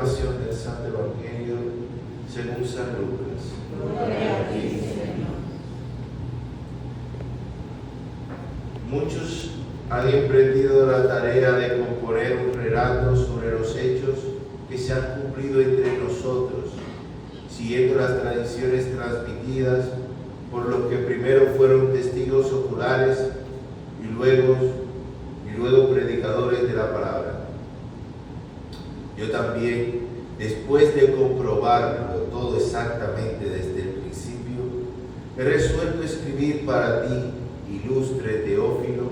proclamación del Santo Evangelio según San Lucas. Gloria a ti, Señor. Muchos han emprendido la tarea de componer un relato sobre los hechos que se han cumplido entre nosotros, siguiendo las tradiciones transmitidas por los que primero fueron testigos oculares y luego predicadores de la palabra. Yo también, después de comprobarlo todo exactamente desde el principio, he resuelto escribir para ti, ilustre Teófilo,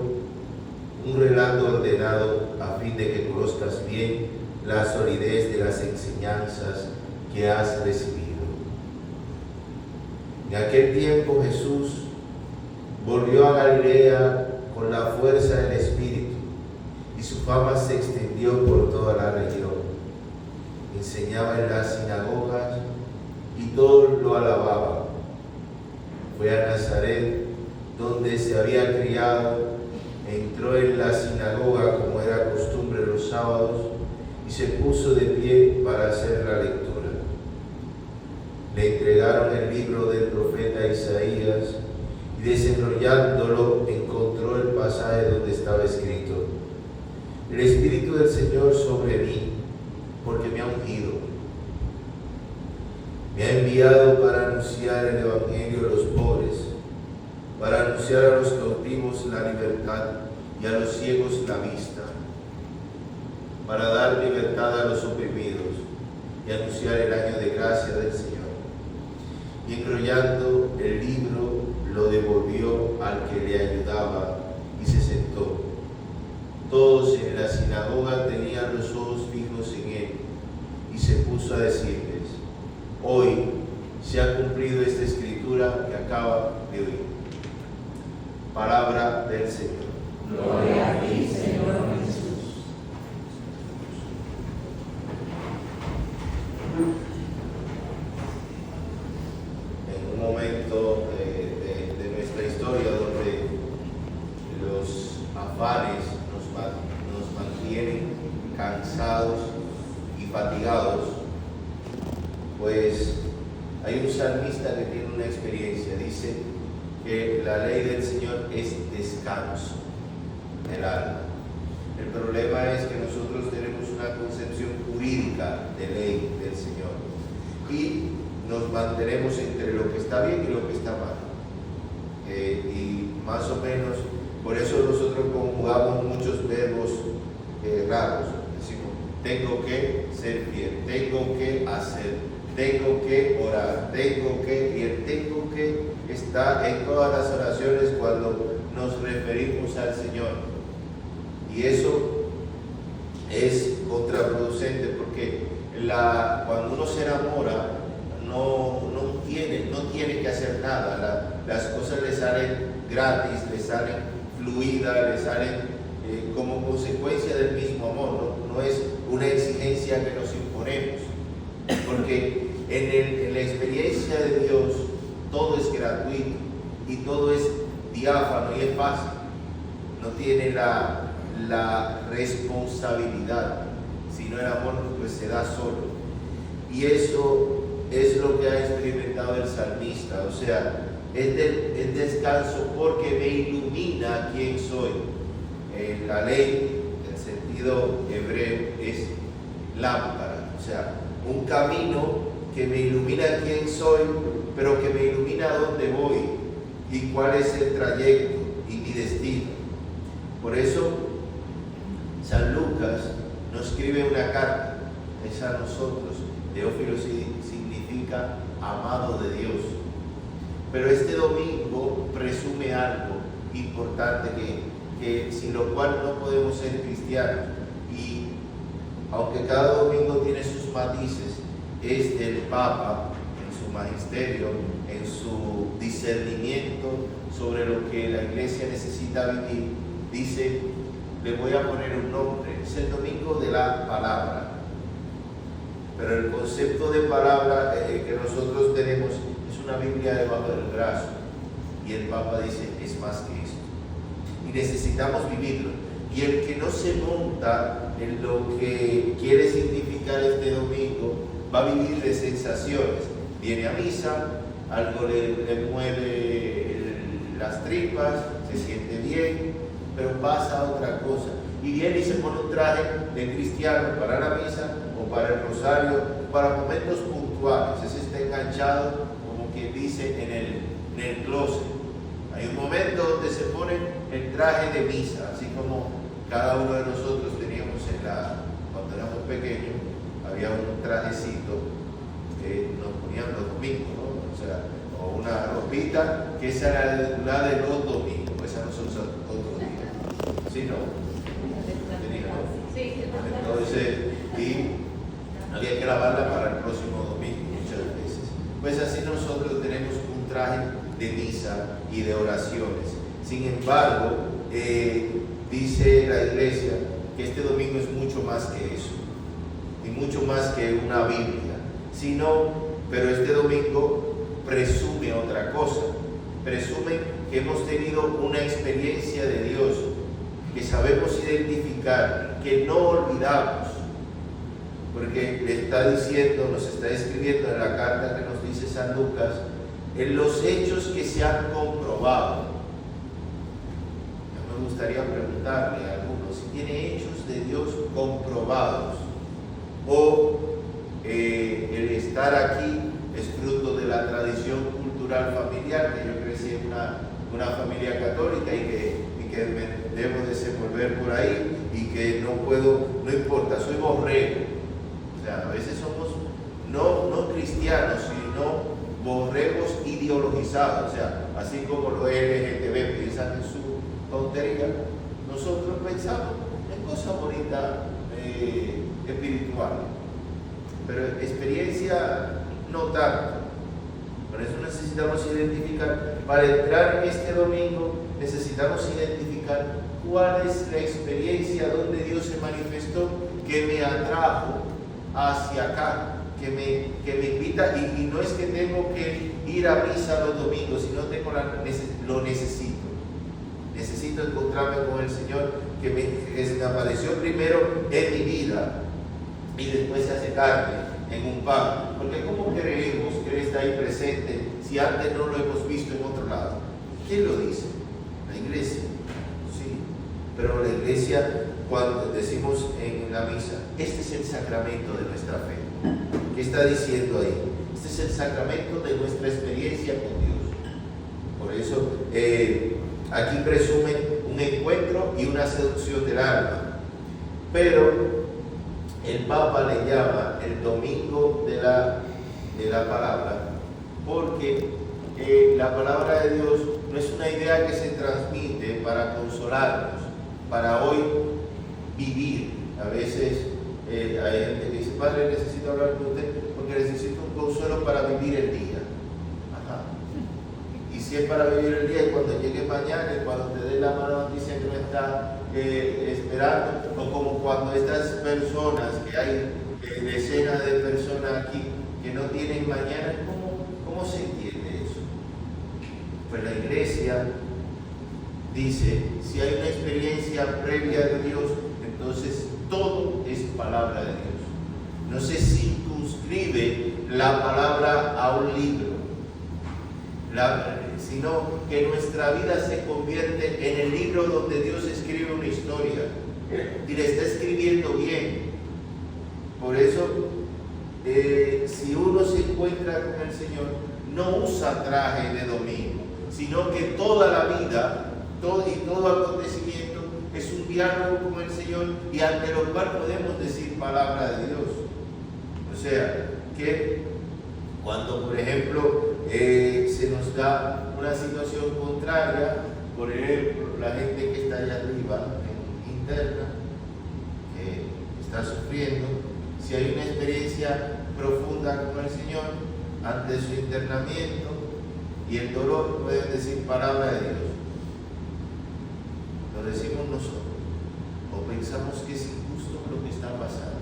un relato ordenado a fin de que conozcas bien la solidez de las enseñanzas que has recibido. En aquel tiempo Jesús volvió a Galilea con la fuerza del Espíritu, y su fama se extendió por toda la región. Enseñaba en las sinagogas y todos lo alababan. Fue a Nazaret, donde se había criado, entró en la sinagoga como era costumbre los sábados y se puso de pie para hacer la lectura. Le entregaron el libro del profeta Isaías y desenrollándolo encontró el pasaje donde estaba escrito: el Espíritu del Señor sobre mí, porque me ha ungido. Me ha enviado para anunciar el Evangelio a los pobres, para anunciar a los cautivos la libertad y a los ciegos la vista, para dar libertad a los oprimidos y anunciar el año de gracia del Señor. Y enrollando el libro, lo devolvió al que le ayudaba y se sentó. Todos en la sinagoga tenían los ojos fijos en él, y se puso a decirles: hoy se ha cumplido esta escritura que acaba de oír. Palabra del Señor. Gloria a ti, Señor Jesús. En un momento de nuestra historia donde los afanes nos mantienen cansados y fatigados, pues hay un salmista que tiene una experiencia. Dice que la ley del Señor es descanso del alma. El problema es que nosotros tenemos una concepción jurídica de ley del Señor y nos mantenemos entre lo que está bien y lo que está mal. Y más o menos, por eso nosotros conjugamos muchos verbos raros. Decimos: tengo que ser fiel, tengo que hacer, tengo que orar, tengo que, y el tengo que está en todas las oraciones cuando nos referimos al Señor. Y eso es contraproducente porque cuando uno se enamora no tiene que hacer nada. Las cosas le salen gratis, le salen fluidas, le salen como consecuencia del mismo amor. No es una exigencia que nos imponemos, porque en la experiencia de Dios todo es gratuito y todo es diáfano y es fácil. No tiene la responsabilidad, sino el amor pues se da solo. Y eso es lo que ha experimentado el salmista. O sea, es descanso porque me ilumina quién soy. La ley, en sentido hebreo, es lámpara, o sea, un camino que me ilumina quién soy, pero que me ilumina a dónde voy y cuál es el trayecto y mi destino. Por eso San Lucas nos escribe una carta, es a nosotros. Teófilo significa amado de Dios. Pero este domingo presume algo importante que sin lo cual no podemos ser cristianos. Y aunque cada domingo tiene sus matices, es del Papa en su magisterio, en su discernimiento sobre lo que la Iglesia necesita vivir. Dice: le voy a poner un nombre, es el domingo de la palabra. Pero el concepto de palabra que nosotros tenemos es una Biblia debajo del brazo. Y el Papa dice: es más que esto. Y necesitamos vivirlo. Y el que no se monta en lo que quiere significar este domingo, va a vivir de sensaciones. Viene a misa, algo le mueve las tripas, se siente bien, pero pasa a otra cosa. Y viene y se pone un traje de cristiano para la misa o para el rosario, para momentos puntuales. Ese está enganchado, como quien dice, en el closet. Hay un momento donde se pone el traje de misa, así como cada uno de nosotros teníamos cuando éramos pequeños, había un trajecito que nos ponían los domingos, ¿no? O sea, o una ropita, que esa era la de los domingos, esa no se usa otro día. ¿Sí, no? Sí. Entonces, y había que lavarla para el próximo domingo muchas veces. Pues así nosotros tenemos un traje de misa y de oraciones. Sin embargo, dice la iglesia que este domingo es mucho más que eso, y mucho más que una Biblia, pero este domingo presume otra cosa, presume que hemos tenido una experiencia de Dios, que sabemos identificar, que no olvidamos, porque le está diciendo, nos está escribiendo en la carta que nos dice San Lucas, en los hechos que se han comprobado. Me gustaría preguntarle a algunos si tiene hechos de Dios comprobados, o el estar aquí es fruto de la tradición cultural familiar, que yo crecí en una familia católica y que me debo desenvolver por ahí y que no importa, soy borrego. O sea, a veces somos no cristianos, sino borregos ideologizados. O sea, así como los LGTB piensan en su tontería, nosotros pensamos en cosas bonitas espirituales, pero experiencia no tanto. Por eso necesitamos identificar, para entrar en este domingo, necesitamos identificar cuál es la experiencia donde Dios se manifestó, que me atrajo hacia acá, que me invita, y no es que tengo que ir a misa los domingos, sino lo necesito. Necesito encontrarme con el Señor, que se me apareció primero en mi vida y después se hace carne en un pan. Porque ¿cómo creemos que Él está ahí presente si antes no lo hemos visto en otro lado? ¿Quién lo dice? La iglesia. Sí, pero la iglesia, cuando decimos en la misa, este es el sacramento de nuestra fe. ¿Qué está diciendo ahí? Este es el sacramento de nuestra experiencia con Dios. Por eso, aquí presumen un encuentro y una seducción del alma. Pero el Papa le llama el domingo de la palabra, porque la palabra de Dios no es una idea que se transmite para consolarnos, para hoy vivir. A veces hay gente que dice, Padre, necesito hablar con usted porque necesito un consuelo para vivir el día. Ajá. Y si es para vivir el día, y cuando llegue mañana, y cuando te dé la mala noticia que no está esperando, o como cuando estas personas, que hay decenas de personas aquí que no tienen mañana, ¿cómo se entiende eso? Pues la iglesia dice, si hay una experiencia previa de Dios, entonces todo es palabra de Dios. No se circunscribe la palabra a un libro, sino que nuestra vida se convierte en el libro donde Dios escribe una historia y le está escribiendo bien. Por eso, si uno se encuentra con el Señor, no usa traje de domingo, sino que toda la vida, todo acontecimiento es un diálogo con el Señor, y ante lo cual podemos decir palabra de Dios. O sea, que cuando, por ejemplo, se nos da una situación contraria, por ejemplo, la gente que está allá arriba, interna, que está sufriendo, si hay una experiencia profunda con el Señor, ante su internamiento y el dolor, pueden decir palabra de Dios. Lo decimos nosotros, o pensamos que es injusto lo que está pasando.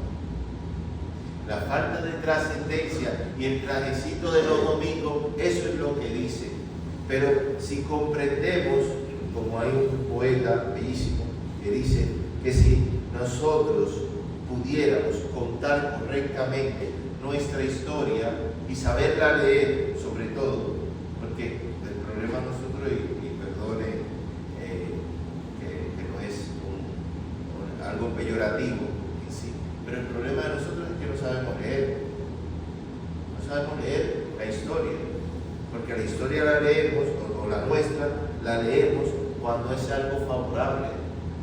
La falta de trascendencia y el trajecito de los domingos, eso es lo que dice. Pero si comprendemos, como hay un poeta bellísimo que dice que si nosotros pudiéramos contar correctamente nuestra historia y saberla leer, sobre todo, porque el problema nosotros, y perdone que no es algo peyorativo en sí, pero el problema de nosotros es que no sabemos leer. No sabemos leer la historia, porque la historia la leemos, o la nuestra, la leemos cuando es algo favorable,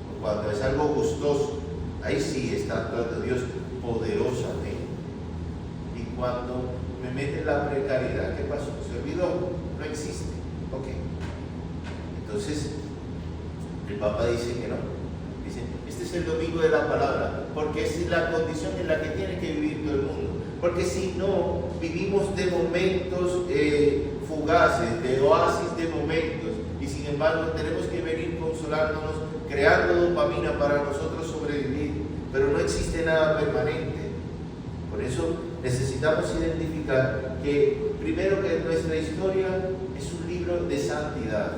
o cuando es algo gustoso. Ahí sí está actuando Dios poderosamente. Y cuando me mete en la precariedad, ¿qué pasó? ¿Se olvidó? No existe. Ok. Entonces, el Papa dice que no. Dice, este es el domingo de la palabra, porque es la condición en la que tiene que vivir todo el mundo. Porque si no, vivimos de momentos fugaces, de oasis de momentos, y sin embargo tenemos que venir consolándonos, creando dopamina para nosotros sobrevivir, pero no existe nada permanente. Por eso necesitamos identificar que primero que nuestra historia es un libro de santidad,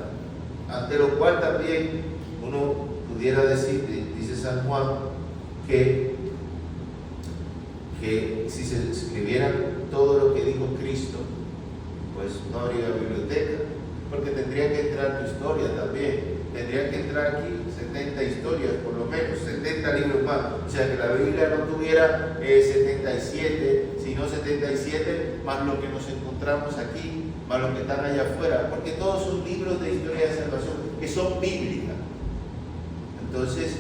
ante lo cual también uno pudiera decir, dice San Juan, que si se escribiera todo lo que dijo Cristo, pues no habría biblioteca, porque tendría que entrar tu historia también. Tendría que entrar aquí 70 historias, por lo menos, 70 libros más. O sea, que la Biblia no tuviera 77, sino 77 más lo que nos encontramos aquí, más lo que están allá afuera, porque todos son libros de historia de salvación que son bíblicas. Entonces,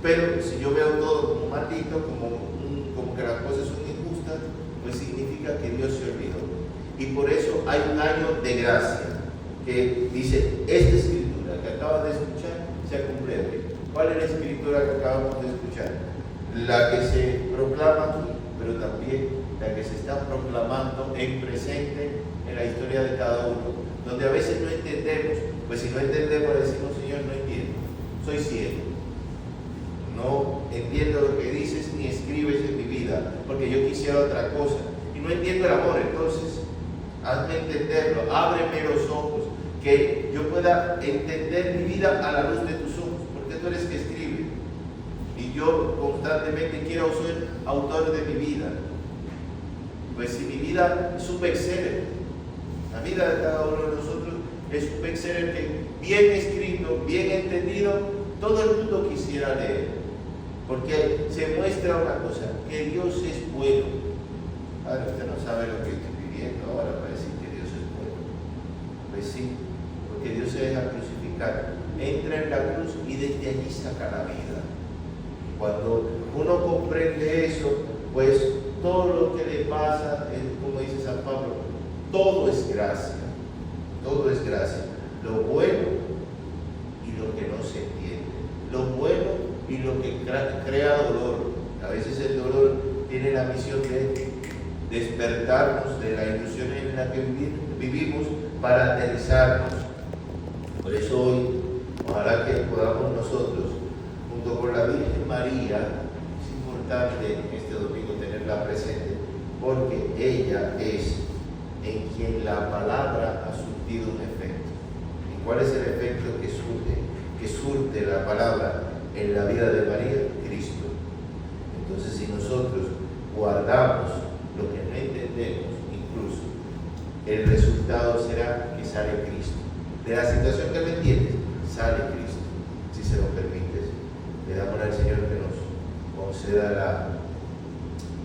pero si yo veo todo como maldito, como que las cosas son injustas, pues significa que Dios se olvidó. Y por eso hay un año de gracia, que dice, esta escritura que acabas de escuchar se cumple hoy. ¿Cuál es la escritura que acabamos de escuchar? La que se proclama aquí, pero también la que se está proclamando en presente en la historia de cada uno, donde a veces no entendemos. Pues si no entendemos, decimos, Señor, no entiendo, soy ciego, no entiendo lo que dices ni escribes en mi vida, porque yo quisiera otra cosa, y no entiendo el amor. Entonces hazme entenderlo, ábreme los ojos, que yo pueda entender mi vida a la luz de tus ojos, porque tú eres que escribe, y yo constantemente quiero ser autor de mi vida. Pues si mi vida es un bestseller, la vida de cada uno de nosotros es un bestseller que, bien escrito, bien entendido, todo el mundo quisiera leer, porque se muestra una cosa, que Dios es bueno. Ahora usted no sabe lo que estoy viviendo ahora para decir que Dios es bueno. Pues sí, porque Dios se deja crucificar, entra en la cruz y desde allí saca la vida. Cuando uno comprende eso, pues todo lo que le pasa, como dice San Pablo, todo es gracia, todo es gracia. Lo bueno y lo que no se entiende, lo bueno y lo que crea dolor. A veces el dolor tiene la misión de despertarnos de la ilusión en la que vivimos para aterrizarnos. Por eso hoy, ojalá que podamos nosotros, junto con la Virgen María, es importante en este domingo tenerla presente, porque ella es en quien la palabra ha surtido un efecto. ¿Y cuál es el efecto que surte la palabra en la vida de María? Cristo. Entonces, si nosotros guardamos lo que no entendemos, incluso, el resultado será que sale Cristo. De la situación que no entiendes, sale Cristo. Si se lo permites, le damos al Señor que nos conceda la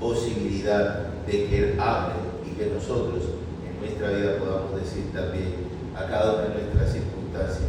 posibilidad de que Él hable y que nosotros en nuestra vida podamos decir también a cada una de nuestras circunstancias,